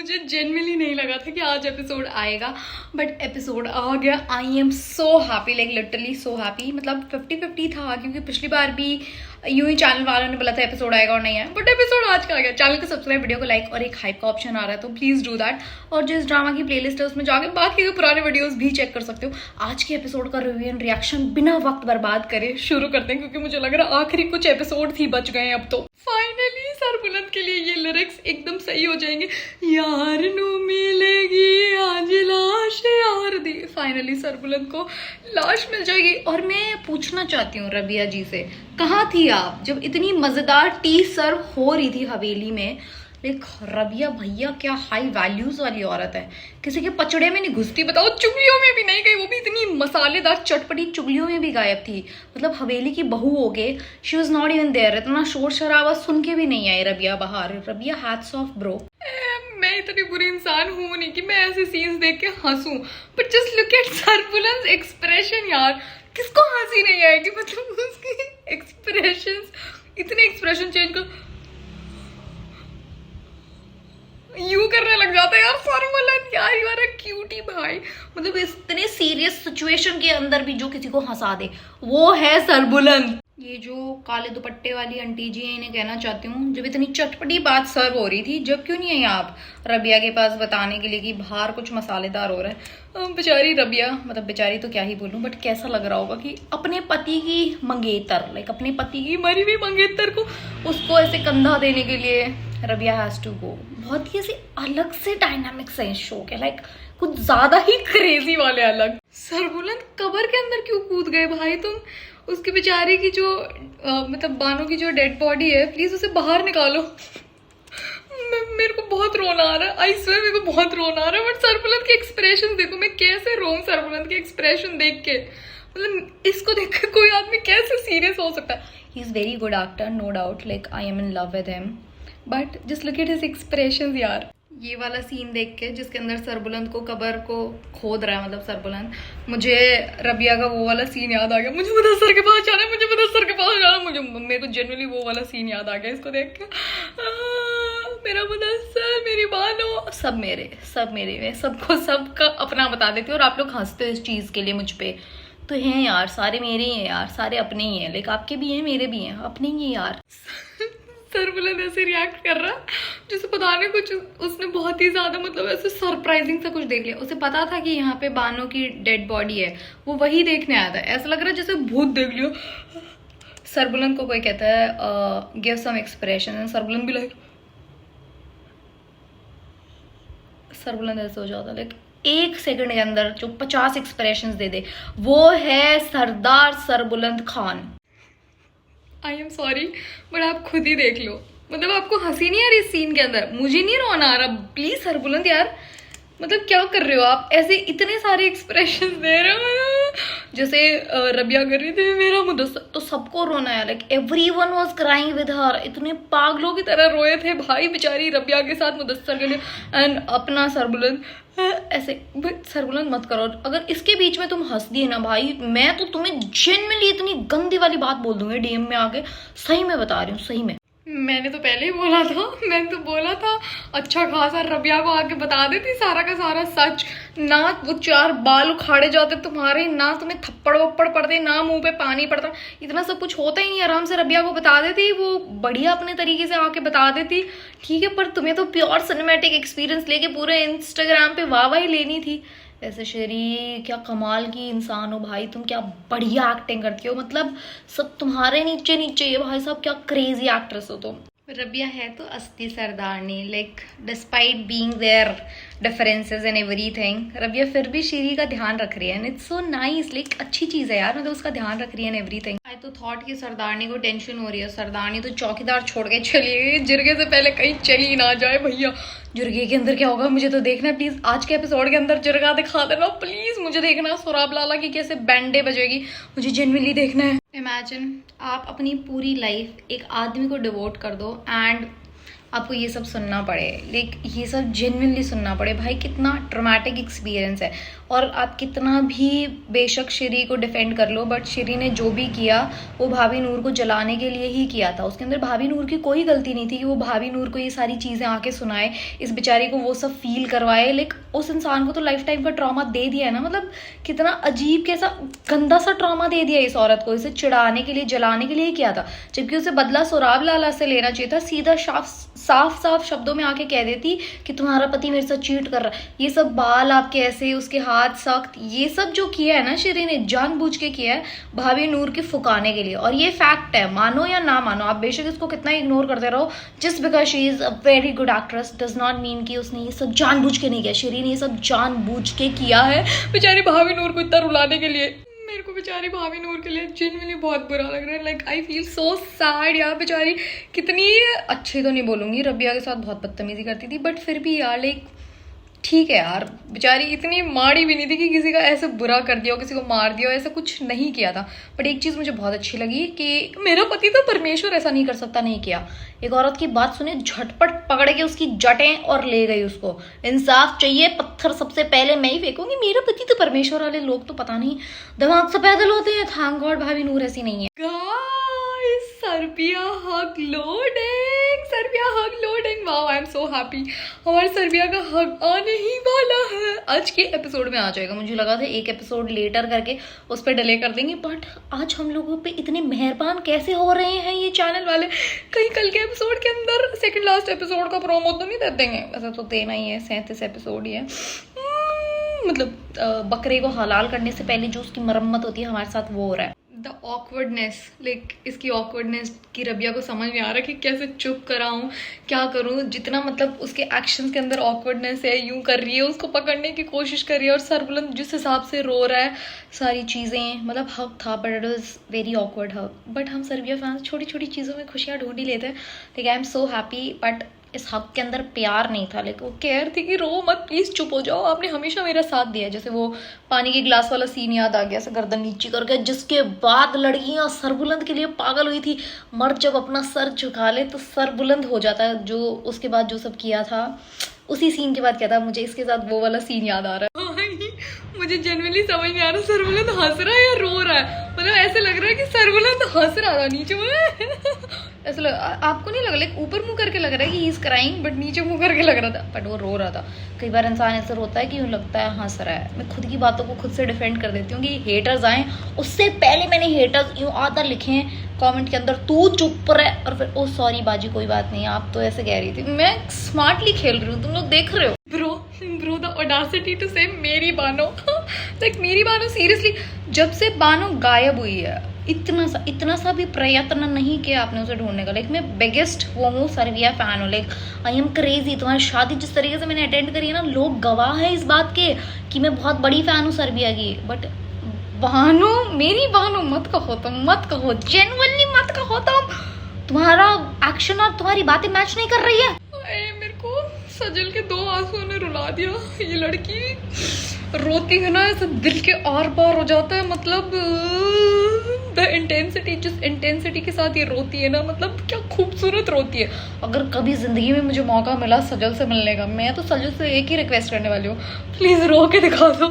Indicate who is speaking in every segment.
Speaker 1: मुझे जेन्युइनली नहीं लगा था कि आज एपिसोड आएगा, बट एपिसोड आ गया। I am so happy, like literally so happy. मतलब 50-50 था, क्योंकि पिछली बार भी यूं ही चैनल वालों ने बोला था एपिसोड आएगा और नहीं आया, बट एपिसोड आज का आ गया। चैनल को सब्सक्राइब, वीडियो को लाइक और एक हाइप का ऑप्शन आ रहा है, तो प्लीज डू दैट। और जिस ड्रामा की प्लेलिस्ट है उसमें जाके बाकी के पुराने वीडियोस भी चेक कर सकते हो। आज के एपिसोड का रिव्यू एंड रिएक्शन बिना वक्त बर्बाद करे शुरू करते हैं, क्योंकि मुझे लग रहा है आखिरी कुछ एपिसोड थी बच गए अब तो। फाइनली सरबुलंद के लिए ये लिरिक्स एकदम सही हो जाएंगे। यार नू मिलेगी आज लाश यार दी। फाइनली सरबुलंद को लाश मिल जाएगी। और मैं पूछना चाहती हूँ रबिया जी से, कहाँ थी आप जब इतनी मजेदार टी सर्व हो रही थी हवेली में? लाइक रबिया भैया क्या हाई वैल्यूज वाली औरत है, किसी के पचड़े में नहीं घुसती, बताओ चुगलियों में भी नहीं गई, वो भी इतनी मसालेदार चटपटी चुगलियों में भी गायब थी। मतलब हवेली की बहू हो गए, she was not even there. इतना शोर शराबा सुन के भी नहीं आई रबिया बाहर। Rabia hats off bro. मैं इतनी बुरी इंसान हूं नहीं कि मैं ऐसे सीन्स देख के हंसूं, but just look at Sarbuland expression. यार किसको हंसी नहीं आएगी? मतलब उसके एक्सप्रेशंस, इतने एक्सप्रेशन चेंज कर यू करने लग जाता है यार सरबुलंद। यार यू आर अ क्यूटी भाई। मतलब इतने सीरियस सिचुएशन के अंदर भी जो किसी को हंसा दे वो है सरबुलंद। ये जो काले दुपट्टे वाली आंटी जी है, इन्हें कहना चाहती हूँ, जब इतनी चटपटी बात सर्व हो रही थी, जब क्यों नहीं आई आप रबिया के पास बताने के लिए कि बाहर कुछ मसालेदार हो रहा है? बेचारी रबिया, मतलब बेचारी तो क्या ही बोलूं, बट कैसा लग रहा होगा कि अपने पति की मंगेतर, लाइक अपने पति की मरी हुई मंगेतर को उसको ऐसे कंधा देने के लिए रबिया हैज टू गो। बहुत ही ऐसे अलग से डायनामिक्स है इस शो के, लाइक कुछ ज्यादा ही क्रेजी वाले अलग। सरबुलंद कबर के अंदर क्यों कूद गए भाई तुम? उसकी बेचारी की जो मतलब बानो की जो डेड बॉडी है, प्लीज उसे बाहर निकालो। मेरे को बहुत रोना आ रहा है, आई स्वेयर मेरे को बहुत रोना आ रहा है। बट सरबुलंद के एक्सप्रेशन देखो, मैं कैसे रोऊं सरबुलंद के एक्सप्रेशन देख के। मतलब इसको देख के कोई आदमी कैसे सीरियस हो सकता है? He is very good actor, no doubt, like I am in love with him, but just look at his expressions यार। ये वाला सीन देख के जिसके अंदर सरबुलंद को कबर को खोद रहा है, मतलब सरबुलंद, मुझे रबिया का वो वाला सीन याद आ गया। मुझे मुदस्सर के पास जाना है, मुझे मुदस्सर के पास जाना है। मुझे मेरे को जनरली वो वाला सीन याद आ गया इसको देख के। मेरा मुदस्सर, मेरी बानो, सब मेरे मैं सबको सबका अपना बता देती हूँ। और आप लोग हंसते हो इस चीज के लिए मुझ पे, तो हैं यार सारे मेरे ही हैं यार, सारे अपने ही हैं, लाइक आपके भी हैं मेरे भी हैं, अपने ही हैं यार। सरबुलंद ऐसे रिएक्ट कर रहा जैसे पता नहीं कुछ उसने बहुत ही ज्यादा मतलब ऐसे सरप्राइजिंग सा कुछ देख लिया। उसे पता था कि यहाँ पे बानो की डेड बॉडी है, वो वही देखने आया था। ऐसा लग रहा है जैसे भूत देख लियो। सरबुलंद को कोई कहता है गिव सम एक्सप्रेशन, सरबुलंद भी लाइक, सरबुलंद ऐसे हो जाता लाइक एक सेकंड के अंदर जो 50 एक्सप्रेशंस दे दे, वो है Sardar Sarbuland Khan. I am sorry, but आप खुद ही देख लो। मतलब आपको हंसी नहीं आ रही इस सीन के अंदर? मुझे नहीं रोना आ रहा। प्लीज सरबुलंद यार, मतलब क्या कर रहे हो आप? ऐसे इतने सारे एक्सप्रेशंस दे रहे हो जैसे रबिया कर रही थी मेरा मुदस्सर, तो सबको रोना है। Like everyone was crying with her, इतने पागलों की तरह रोए थे भाई बेचारी रबिया के साथ मुदस्सर के लिए। एंड अपना सरबुलंद ऐसे। बट सरबुलंद मत करो, अगर इसके बीच में तुम हंस दिए ना भाई, मैं तो तुम्हें जेन्युइनली इतनी गंदी वाली बात बोल दूंगी डीएम में आके। सही में बता रही हूँ, सही में। मैंने तो पहले ही बोला था, मैंने तो बोला था अच्छा खासा रबिया को आके बता देती सारा का सारा सच। ना वो 4 बाल उखाड़े जाते तुम्हारे, ना तुम्हें थप्पड़ वप्पड़ पड़ते, ना मुंह पे पानी पड़ता, इतना सब कुछ होता ही नहीं। आराम से रबिया को बता देती, वो बढ़िया अपने तरीके से आके बता देती, ठीक है। पर तुम्हें तो प्योर सिनेमैटिक एक्सपीरियंस लेके पूरे इंस्टाग्राम पे वाह वाही लेनी थी। ऐसे शेरी क्या कमाल की इंसान हो भाई तुम, क्या बढ़िया एक्टिंग करती हो। मतलब सब तुम्हारे नीचे नीचे ये भाई साहब, क्या क्रेजी एक्ट्रेस हो तुम। रबिया है तो अस्ती Sardarni, like despite being their differences and everything, Rabia फिर भी शेरी का ध्यान रख रही है। And it's so nice, like अच्छी चीज है यार, मतलब उसका ध्यान रख रही है एंड एवरीथिंग। आई तो थॉट कि सरदारनी को टेंशन हो रही है, सरदारनी तो चौकीदार छोड़ के चली गई, जिरगे से पहले कहीं चली ना जाए भैया। जिरगे के अंदर क्या होगा मुझे तो देखना है, प्लीज आज के एपिसोड के अंदर जिरगा दिखा देना प्लीज, मुझे देखना है सोराब लाला की कैसे बैंडे बजेगी, मुझे जेन्युइनली देखना है। इमेजिन आप अपनी पूरी लाइफ एक आदमी को डिवोट कर दो एंड आपको ये सब सुनना पड़े, लेकिन ये सब जेन्युइनली सुनना पड़े। भाई कितना ट्रॉमेटिक एक्सपीरियंस है। और आप कितना भी बेशक श्री को डिफेंड कर लो, बट श्री ने जो भी किया वो भाभी नूर को जलाने के लिए ही किया था। उसके अंदर भाभी नूर की कोई गलती नहीं थी कि वो भाभी नूर को ये सारी चीज़ें आके सुनाए, इस बेचारे को वो सब फील करवाए। लेकिन उस इंसान को तो लाइफ टाइम का ट्रॉमा दे दिया है ना। मतलब कितना अजीब, कैसा गंदा सा ट्रॉमा दे दिया इस औरत को। इसे चिढ़ाने के लिए, जलाने के लिए ही किया था, जबकि उसे बदला सोराब लाला से लेना चाहिए था। सीधा साफ साफ शब्दों में आके कह देती कि तुम्हारा पति मेरे साथ चीट कर रहा है। ये सब बाल आपके ऐसे, उसके हाथ सख्त, ये सब जो किया है ना श्री ने, जानबूझ के किया है भाभी नूर की फुकाने के लिए। और ये फैक्ट है, मानो या ना मानो, आप बेशक इसको कितना इग्नोर करते रहो, just because she is a very good actress does not mean कि उसने ये सब जानबूझ के नहीं किया। श्री ने ये सब जानबूझ के किया है बेचारी भाभी नूर को इतना रुलाने के लिए। मेरे को बेचारी भाभी नूर के लिए जेन्युइनली बहुत बुरा लग रहा है। Like I feel so sad यार। बेचारी कितनी अच्छी तो नहीं बोलूँगी, रबिया के साथ बहुत बदतमीजी करती थी, बट फिर भी यार लाइक ठीक है यार, बेचारी इतनी माड़ी भी नहीं थी कि किसी का ऐसे बुरा कर दिया हो, किसी को मार दिया हो, ऐसा कुछ नहीं किया था। बट एक चीज़ मुझे बहुत अच्छी लगी कि मेरा पति तो परमेश्वर ऐसा नहीं कर सकता, नहीं किया। एक औरत की बात सुने, झटपट पकड़ के उसकी जटें और ले गई उसको। इंसाफ चाहिए, पत्थर सबसे पहले मैं ही फेंकूंगी। मेरा पति तो परमेश्वर वाले लोग तो पता नहीं दिमाग से पैदल होते हैं। थैंक गॉड भाभी नूर ऐसी नहीं है। Guys, Serbia hug loading, Serbia hug loading. Wow, I am so happy. हमारे सर्बिया का हग आने ही वाला है। आज के एपिसोड में आ जाएगा। मुझे लगा था एक एपिसोड लेटर करके उस पर डिले कर देंगे, बट आज हम लोगों पे इतने मेहरबान कैसे हो रहे हैं ये चैनल वाले। कहीं कल के एपिसोड के अंदर सेकंड लास्ट एपिसोड का प्रोमो तो नहीं दे देंगे? वैसे तो देना ही है, 37 एपिसोड ही है। मतलब बकरे को हलाल करने से पहले जो उसकी मरम्मत होती है हमारे साथ, वो हो रहा है। द ऑकवर्डनेस, लाइक इसकी ऑकवर्डनेस की रबिया को समझ नहीं आ रहा कि कैसे चुप कराऊं, क्या करूं। जितना मतलब उसके एक्शंस के अंदर ऑकवर्डनेस है, यूं कर रही है, उसको पकड़ने की कोशिश कर रही है, और सरबुलंद जिस हिसाब से रो रहा है, सारी चीज़ें, मतलब हक था but it was very awkward हक। बट हम सर्बिया फैंस छोटी छोटी चीज़ों में खुशियाँ ढूंढ ही लेते हैं। Like I am so happy, but इस हक के अंदर प्यार नहीं था। लेकिन वो केयर थी कि रो मत, प्लीज चुप हो जाओ, आपने हमेशा मेरा साथ दिया। जैसे वो पानी के गिलास वाला सीन याद आ गया, ऐसे गर्दन नीचे करके, जिसके बाद लड़कियां सर बुलंद के लिए पागल हुई थी। मर्द जब अपना सर झुका ले तो सर बुलंद हो जाता है। जो उसके बाद जो सब किया था, उसी सीन के बाद क्या था, मुझे इसके साथ वो वाला सीन याद आ रहा है। मुझे जेन्युइनली समझ नहीं आ रहा सरबुलंद हंस रहा है या रो रहा है। मतलब ऐसे लग रहा है कि सरबुलंद हंस रहा था नीचे में ऐसा लग, आपको नहीं लग रहा? लाइक ऊपर मुंह करके लग रहा है कि ही इज क्राइंग, बट नीचे मुंह करके लग रहा था, बट वो रो रहा था। कई बार इंसान ऐसा रोता है कि यूँ लगता है हंस रहा है। मैं खुद की बातों को खुद से डिफेंड कर देती हूँ कि हेटर्स आए उससे पहले मैंने हेटर्स यूँ आधा लिखे हैं कमेंट के अंदर, तू चुप रहे, और फिर ओ सॉरी बाजी कोई बात नहीं, आप तो ऐसे कह रही थी। मैं स्मार्टली खेल रही हूँ, तुम लोग देख रहे हो। ब्रो द ऑडासिटी टू से मेरी बानो लाइक मेरी बानो सीरियसली, जब से बानो गायब हुई है इतना सा भी प्रयत्न नहीं किया आपने उसे ढूंढने का। लाइक मैं बिगेस्ट वो हूँ सर्बिया फैन हूँ। Like I am crazy. तुम्हारी शादी जिस तरीके से मैंने अटेंड करी है ना, लोग गवाह है इस बात के कि मैं बहुत बड़ी फैन हूँ सर्बिया की। बट बानो, मेरी बानो मत कहो तुम, मत कहो, जेन्युइनली मत कहो तुम। तुम्हारा एक्शन और तुम्हारी बातें मैच नहीं कर रही है। मेरे को सजल के 2 आंसुओं ने रुला दिया। ये लड़की रोती है ना, ऐसा दिल के आर पार हो जाता है। मतलब द इंटेंसिटी, जिस इंटेंसिटी के साथ ये रोती है ना, मतलब क्या खूबसूरत रोती है। अगर कभी जिंदगी में मुझे मौका मिला सजल से मिलने का, मैं तो सजल से एक ही रिक्वेस्ट करने वाली हूँ, प्लीज रो के दिखा दो।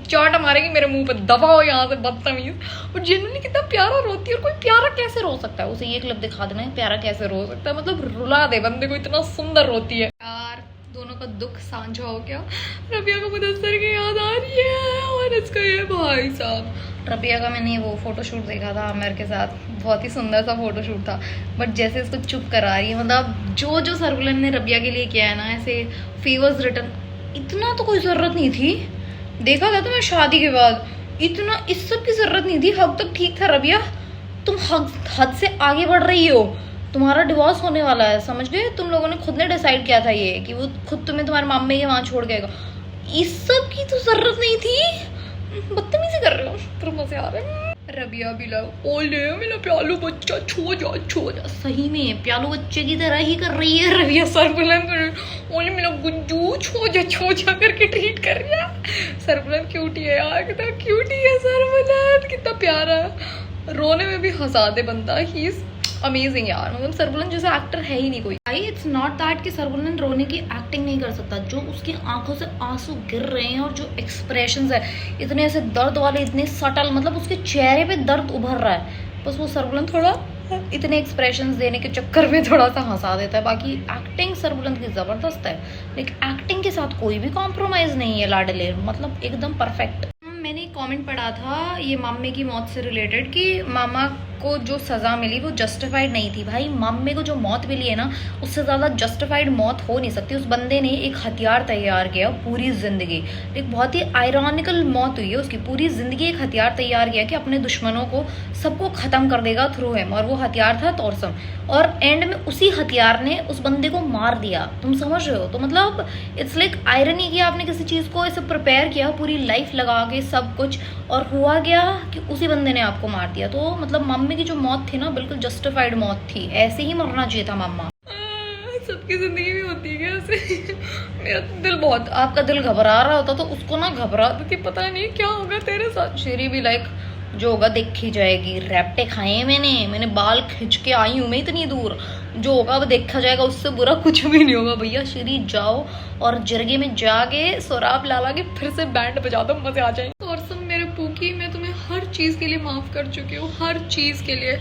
Speaker 1: चाट मारेगी मेरे मुंह पे, दबा हो यहाँ से बदतमीज। और जेन्युइनली कितना प्यारा रोती है। और कोई प्यारा कैसे रो सकता है? उसे ये क्लिप दिखा देना है, प्यारा कैसे रो सकता है। मतलब रुला दे बंदे को, इतना सुंदर रोती है यार। दोनों का दुख साझा हो गया। रबिया को मुदस्सर की याद आ रही है, और इसका ये भाई साहब। रबिया का मैंने वो फोटोशूट देखा था आमिर के साथ, बहुत ही सुंदर सा फोटोशूट था। बट जैसे इसको चुप करा रही है, मतलब जो सरबुलंद ने रबिया के लिए किया है ना, ऐसे फेवर्स रिटर्न, इतना तो कोई ज़रूरत नहीं थी। देखा था तुम्हें शादी के बाद, इतना इस सब की ज़रूरत नहीं थी। हद तक ठीक था रबिया, तुम हद से आगे बढ़ रही हो। तुम्हारा डिवोर्स होने वाला है, समझ गए? तुम लोगों ने खुद ने डिसाइड किया था ये कि वो खुद तुम्हें तुम्हारे मामे के वहाँ छोड़ गएगा। इस सब की तो जरूरत नहीं थी। बदतमीजी कर रहे हो, पर मजे आ रहे हैं। रबिया भी लव ओले मेरा प्यालू बच्चा, छो जा। सही में प्यालू बच्चे की तरह ही कर रही है रबिया सरबुलंद। ओले मेरा गुंजू, छो जा करके ट्रीट कर रही है। सरबुलंद क्यूटी है यार, कितना क्यूटी है सरबुलंद, कितना प्यारा। रोने में भी हंसा दे बंदा, ही इज अमेजिंग यार। मतलब सरबुलंद जैसा एक्टर है ही नहीं कोई। भाई इट्स नॉट दैट कि सरबुलंद रोने की एक्टिंग नहीं कर सकता, जो उसकी आंखों से आंसू गिर रहे हैं और जो एक्सप्रेशंस है इतने ऐसे दर्द वाले, इतने सटल, मतलब उसके चेहरे पे दर्द उभर रहा है, बस वो सरबुलंद थोड़ा इतने एक्सप्रेशंस देने के चक्कर में थोड़ा सा हंसा देता है। बाकी एक्टिंग सरबुलंद की ज़बरदस्त है, लेकिन एक्टिंग के साथ कोई भी कॉम्प्रोमाइज़ नहीं है लाडले, मतलब एकदम परफेक्ट। मैंने एक कमेंट पढ़ा था ये मामे की मौत से रिलेटेड कि मामा को जो सज़ा मिली वो जस्टिफाइड नहीं थी। भाई मामे को जो मौत मिली है ना, उससे ज़्यादा जस्टिफाइड मौत हो नहीं सकती। उस बंदे ने एक हथियार तैयार किया पूरी ज़िंदगी, एक बहुत ही आयरॉनिकल मौत हुई है उसकी। पूरी ज़िंदगी एक हथियार तैयार किया कि अपने दुश्मनों को सबको ख़त्म कर देगा थ्रू हिम, और वो हथियार था तोरसम, और एंड में उसी हथियार ने उस बंदे को मार दिया। तुम समझ रहे हो? तो मतलब इट्स लाइक आयरनी कि आपने किसी चीज़ को ऐसे प्रिपेयर किया पूरी लाइफ लगा के सब कुछ, और हुआ गया कि उसी बंदे ने आपको मार दिया। तो मतलब मम्मी की जो मौत थी ना, बिल्कुल जस्टिफाइड मौत थी, ऐसे ही मरना चाहिए था मम्मा। सबकी जिंदगी में होती है ऐसे। मेरा दिल बहुत, आपका दिल घबरा रहा होता तो उसको ना घबरा देती, पता नहीं क्या होगा तेरे साथ। शेरी भी लाइक जो होगा देखी जाएगी, रैप्टे खाए मैंने बाल खिंच के आई हूँ मैं इतनी दूर, जो होगा अब देखा जाएगा, उससे बुरा कुछ भी नहीं होगा। भैया शेरी जाओ और जरगे में जाके सोराब लाला के फिर से बैंड बजा दो, मजे आ जाएंगे। और सब मेरे पूकी, मैं तुम्हें हर चीज़ के लिए माफ़ कर चुकी हूँ, हर चीज़ के लिए,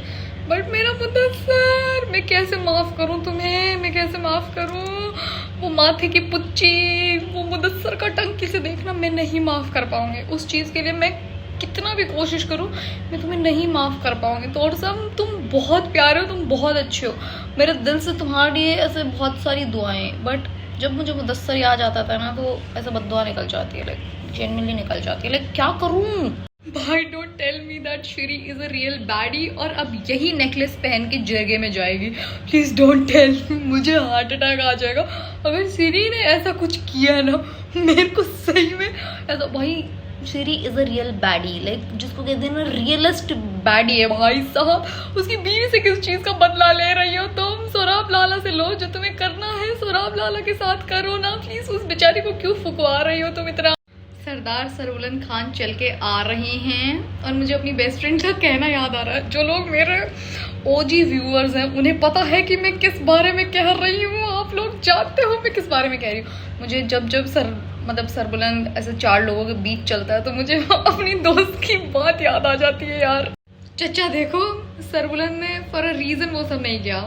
Speaker 1: बट मेरा मुदस्सर, मैं कैसे माफ़ करूँ तुम्हें, मैं कैसे माफ़ करूँ? वो माथे की पुच्ची, वो मुदस्सर का टंकी से देखना, मैं नहीं माफ़ कर पाऊँगी। उस चीज़ के लिए मैं कितना भी कोशिश करूँ, मैं तुम्हें नहीं माफ़ कर पाऊँगी। तो और सब तुम बहुत प्यारे हो, तुम बहुत अच्छे हो, मेरे दिल से तुम्हारे लिए ऐसे बहुत सारी दुआएं, बट जब मुझे मुदस्सर याद आता था ना, तो ऐसे बद्दुआ निकल जाती है, लाइक जेन्युइनली निकल जाती है। लाइक क्या करूँ भाई? Don't tell me that Sheri is a real baddie और अब यही नेकलेस पहन के जरगे में जाएगी। प्लीज डोंट टेल, मुझे हार्ट अटैक आ जाएगा अगर शेरी ने ऐसा कुछ किया ना। मेरे को सही में ऐसा, भाई शेरी is a real baddie, like जिसको कहते हैं ना रियलिस्ट बैडी है भाई साहब। उसकी बीवी से किस चीज का बदला ले रही हो तुम? सोराब लाला से लो, जो तुम्हें करना है सोराब लाला के साथ करो ना, प्लीज। उस बेचारी को क्यों फुकवा रही हो तुम इतना? सरदार सरबुलंद खान चल के आ रहे हैं, और मुझे अपनी बेस्ट फ्रेंड का कहना याद आ रहा है। जो लोग मेरे ओजी व्यूअर्स हैं उन्हें पता है कि मैं किस बारे में कह रही हूँ, आप लोग जानते हो मैं किस बारे में कह रही हूँ। मुझे जब सरबुलंद ऐसे चार लोगों के बीच चलता है तो मुझे अपनी दोस्त की बात याद आ जाती है यार। चचा देखो, सरबुलंद ने फॉर अ रीजन वो सब नहीं किया।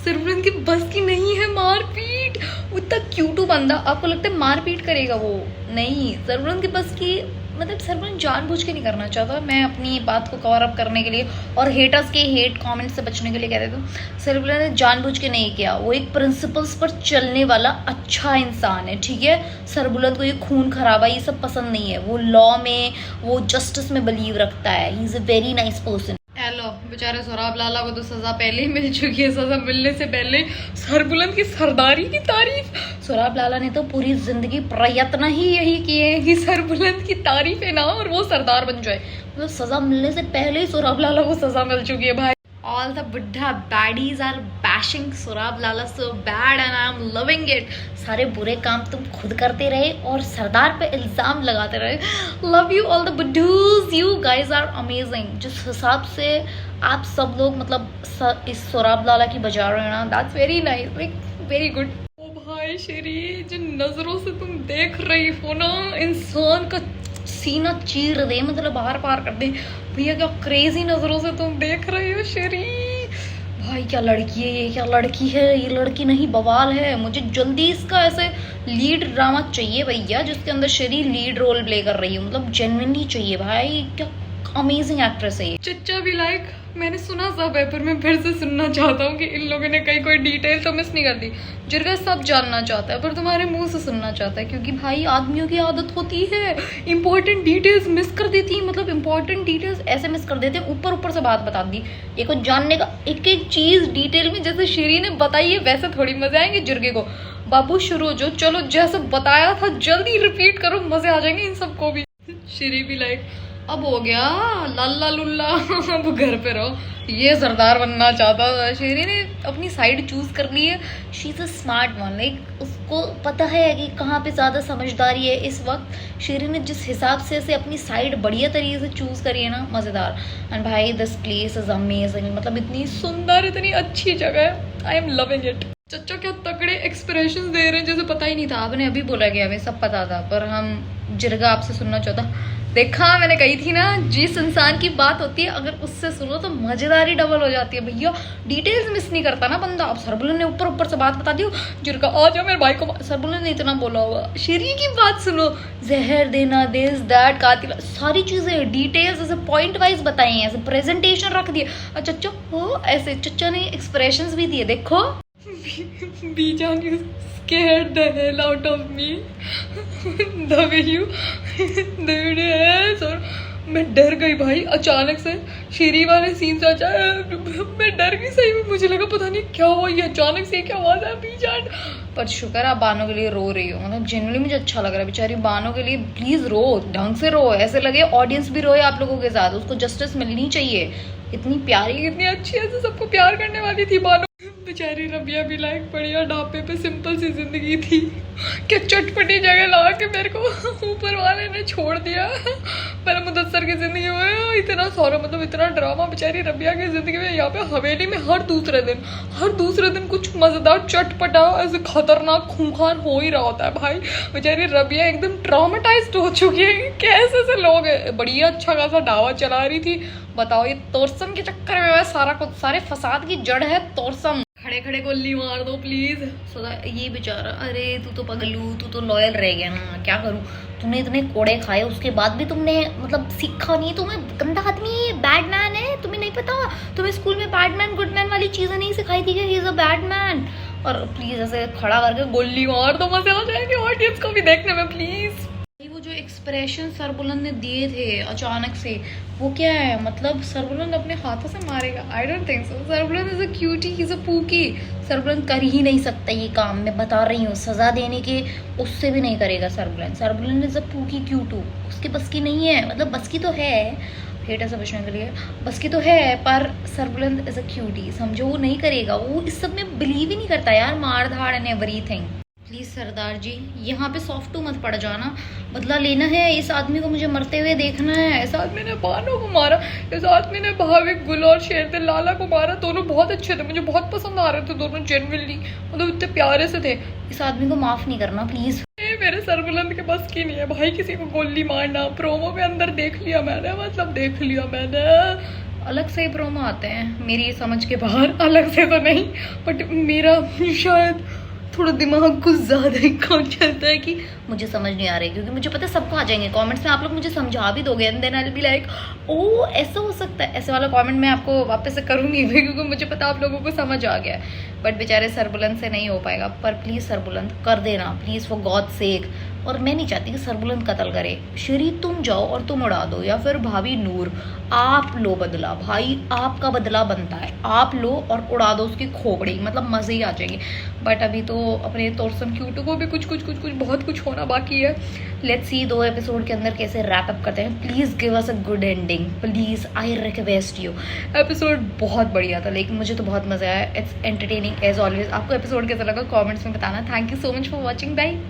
Speaker 1: सरबुलंद की बस की नहीं है मारपीट, वो इतना क्यूटू बंदा, आपको लगता है मारपीट करेगा? वो नहीं, सरबुलंद की बस की, मतलब सरबुलंद जानबूझ के नहीं करना चाहता। मैं अपनी बात को कवर अप करने के लिए और हेटर्स के हेट कमेंट से बचने के लिए कह देता हूँ, सरबुलंद ने जानबूझ के नहीं किया। वो एक प्रिंसिपल्स पर चलने वाला अच्छा इंसान है, ठीक है। सरबुलंद को ये खून खराबा ये सब पसंद नहीं है। वो लॉ में, वो जस्टिस में बिलीव रखता है। He is a very nice person. Hello, बेचारे सोराब लाला को तो सजा पहले ही मिल चुकी है। सजा मिलने से पहले सरबुलंद की सरदारी की तारीफ, सोराब लाला ने तो पूरी जिंदगी प्रयत्न ही यही किए हैं कि सरबुलंद की तारीफें ना और वो सरदार बन जाए। मतलब सजा मिलने से पहले ही सोराब लाला को सजा मिल चुकी है भाई। All the बुढ़ा baddies are bashing Sorab Lala so bad and I'm loving it। सारे बुरे काम तुम खुद करते रहे और सरदार पे इल्जाम लगाते रहे। Love you all the बुड्ढूस, you guys are amazing। जिस हिसाब से आप सब लोग मतलब इस सोराब लाला की बजा रहे हो ना, that's very nice, like very good। ओ भाई शेरी, जिन नजरों से तुम देख रही हो ना, इंसान का सीना चीर दे, मतलब बाहर पार कर दे। भैया क्या क्रेजी नजरों से तुम देख रहे हो शेरी। भाई क्या लड़की है ये, क्या लड़की है ये, लड़की नहीं बवाल है। मुझे जल्दी इसका ऐसे लीड ड्रामा चाहिए भैया, जिसके अंदर शेरी लीड रोल प्ले कर रही है, मतलब जेन्युइनली चाहिए भाई। क्या अमेजिंग एक्ट्रेस है ये। चच्चा भी लाइक, मैंने सुना सब है पर मैं फिर से सुनना चाहता हूँ कि इन लोगों ने कहीं कोई डिटेल तो मिस नहीं कर दी। जिरगा सब जानना चाहता है पर तुम्हारे मुंह से सुनना चाहता है, क्योंकि भाई आदमियों की आदत होती है इंपॉर्टेंट डिटेल्स मिस कर देती है। मतलब इंपॉर्टेंट डिटेल्स ऐसे मिस कर देते हैं, ऊपर ऊपर से बात बता दी। एक को जानने का एक एक चीज डिटेल में, जैसे शेरी ने बताई है वैसे थोड़ी मजे आएंगे जिरगे को। बाबू शुरू जो, चलो जैसे बताया था जल्दी रिपीट करो, मजे आ जाएंगे इन सबको भी। शेरी भी लाइक, अब हो गया लल्ला लुल्ला, अब घर पे रहो। ये सरदार बनना चाहता था। शेरी ने अपनी साइड चूज कर ली है। She is a smart one, like उसको पता है कि कहाँ पे ज़्यादा समझदारी है इस वक्त। शेरी ने जिस हिसाब से ऐसे अपनी साइड बढ़िया तरीके से चूज करी है ना, मज़ेदार। एंड भाई दिस प्लेस इज अमेजिंग, मतलब इतनी सुंदर, इतनी अच्छी जगह है। I am loving it. चच्चा क्या तगड़े एक्सप्रेशंस दे रहे हैं, जैसे पता ही नहीं था। आपने अभी बोला कि हमें सब पता था, पर हम जिरगा आपसे सुनना चाहता। देखा, मैंने कही थी ना, जिस इंसान की बात होती है अगर उससे सुनो तो मजेदारी डबल हो जाती है भैया। डिटेल्स मिस नहीं करता ना बंदा। अब सरबुलन ने ऊपर ऊपर से बात बता दी, जिरगा आ जाओ मेरे भाई को। सरबुलन ने इतना बोला हुआ, शेरी की बात सुनो, जहर देना, दिस दैट, कातिल, सारी चीजें डिटेल्स ऐसे पॉइंट वाइज बताई हैं, ऐसे प्रेजेंटेशन रख दिए। और चच्चा हो ऐसे, चच्चा ने एक्सप्रेशंस भी दिए, देखो। Bijan, you scared the hell out of me. The way you did it. और मैं डर गई भाई अचानक से। शेरी वाले सीन से मैं डर गई सही में। मुझे लगा पता नहीं क्या हुआ, ये अचानक से क्या आवाज है बीजान। पर शुक्र आप बानो के लिए रो रही हो, मतलब जेन्युइनली मुझे अच्छा लग रहा है बेचारी बानो के लिए। प्लीज रो, ढंग से रो, ऐसे लगे ऑडियंस भी रोए आप लोगों के साथ। उसको जस्टिस मिलनी चाहिए। इतनी प्यारी, इतनी अच्छी, ऐसे सबको प्यार करने वाली थी बानो। बेचारी रबिया भी लाइक बढ़िया ढाबे पे सिंपल सी जिंदगी थी, क्या चटपटी जगह ला के मेरे को ऊपर वाले ने छोड़ दिया। पर मुदस्सर की जिंदगी में इतना सारा, मतलब इतना ड्रामा बेचारी रबिया की जिंदगी में। यहाँ पे हवेली में हर दूसरे दिन कुछ मजेदार चटपटा ऐसे खतरनाक खूंखार हो ही रहा होता है भाई। बेचारी रबिया एकदम ट्रॉमेटाइज्ड हो चुकी है। कैसे से लोग बढ़िया अच्छा खासा ढाबा चला रही थी, बताओ ये तोरसम के चक्कर में सारा कुछ, सारे फसाद की जड़ है तोरसम। खड़े खड़े गोली मार दो प्लीज। सदा ये बेचारा, अरे तू तो पगलू, तू तो लॉयल रह गया ना, क्या करूं। तुमने इतने कोड़े खाए, उसके बाद भी तुमने मतलब सीखा नहीं। तुम्हें गंदा आदमी, बैड मैन है, तुम्हें नहीं पता। तुम्हें स्कूल में बैडमैन गुडमैन वाली चीजें नहीं सिखाई थी कि ही इज अ बैड मैन। और प्लीज ऐसे खड़ा करके गोली मार दो, मजे आ जाएंगे ऑडियंस को भी देखने में प्लीज। वो जो एक्सप्रेशन सरबुलंद ने दिए थे अचानक से, वो क्या है, मतलब सरबुलंद अपने हाथों से मारेगा? I don't think so. Sarbuland is a cutie, he is a pookie. Sarbuland कर ही नहीं सकता ये काम, मैं बता रही हूँ। सजा देने के उससे भी नहीं करेगा Sarbuland. Sarbuland is a pookie cutie, उसकी बस की नहीं है। मतलब बस की तो है, हेट ऐसा बचने के लिए, बस की तो है, पर सरबुलंद इज अ क्यूटी, समझो। वो नहीं करेगा, वो इस सब में बिलीव ही नहीं करता यार, मार धाड़ एंड एवरीथिंग। प्लीज सरदार जी यहाँ पे सॉफ्ट टू मत पड़ जाना। बदला लेना है, इस आदमी को मुझे मरते हुए देखना है। इस आदमी ने बानो को मारा, इस आदमी ने भाविक गुल और शेरदिल लाला को मारा। दोनों बहुत अच्छे थे, मुझे बहुत पसंद आ रहे थे दोनों, जेन्युइनली, मतलब इतने प्यारे से थे। इस आदमी को माफ नहीं करना प्लीज। मेरे सरबुलंद के बस की नहीं है भाई किसी को गोली मारना। प्रोमो के अंदर देख लिया मैंने, मतलब देख लिया मैंने। अलग से ही प्रोमो आते हैं मेरी समझ के बाहर, अलग से तो नहीं, बट मेरा शायद थोड़ा दिमाग कुछ ज़्यादा ही काम चलता है कि मुझे समझ नहीं आ रही, क्योंकि मुझे पता है सबको आ जाएंगे कमेंट्स में। आप लोग मुझे समझा भी दोगे and then I will be like oh ऐसा हो सकता है। ऐसे वाला कमेंट मैं आपको वापस से करूँगी क्योंकि मुझे पता आप लोगों को समझ आ गया है। बट बेचारे सरबुलंद से नहीं हो पाएगा। पर प्लीज़ सरबुलंद कर देना प्लीज़, फॉर गॉड सेक। और मैं नहीं चाहती कि सरबुलंद कत्ल करे। श्री तुम जाओ और तुम उड़ा दो, या फिर भाभी नूर आप लो बदला। भाई आपका बदला बनता है, आप लो और उड़ा दो उसकी खोपड़ी, मतलब मज़े ही आ जाएंगे। बट अभी तो अपने तोरसम क्यूटू को भी कुछ बहुत कुछ होना बाकी है। लेट्स सी 2 एपिसोड के अंदर कैसे रैप अप करते हैं। Please give us a good ending please, I request you. Episode बहुत बढ़िया था, लेकिन मुझे तो बहुत मज़ा आया। It's entertaining as always. आपको एपिसोड कैसा लगा कमेंट्स में बताना। Thank you so much for watching, bye.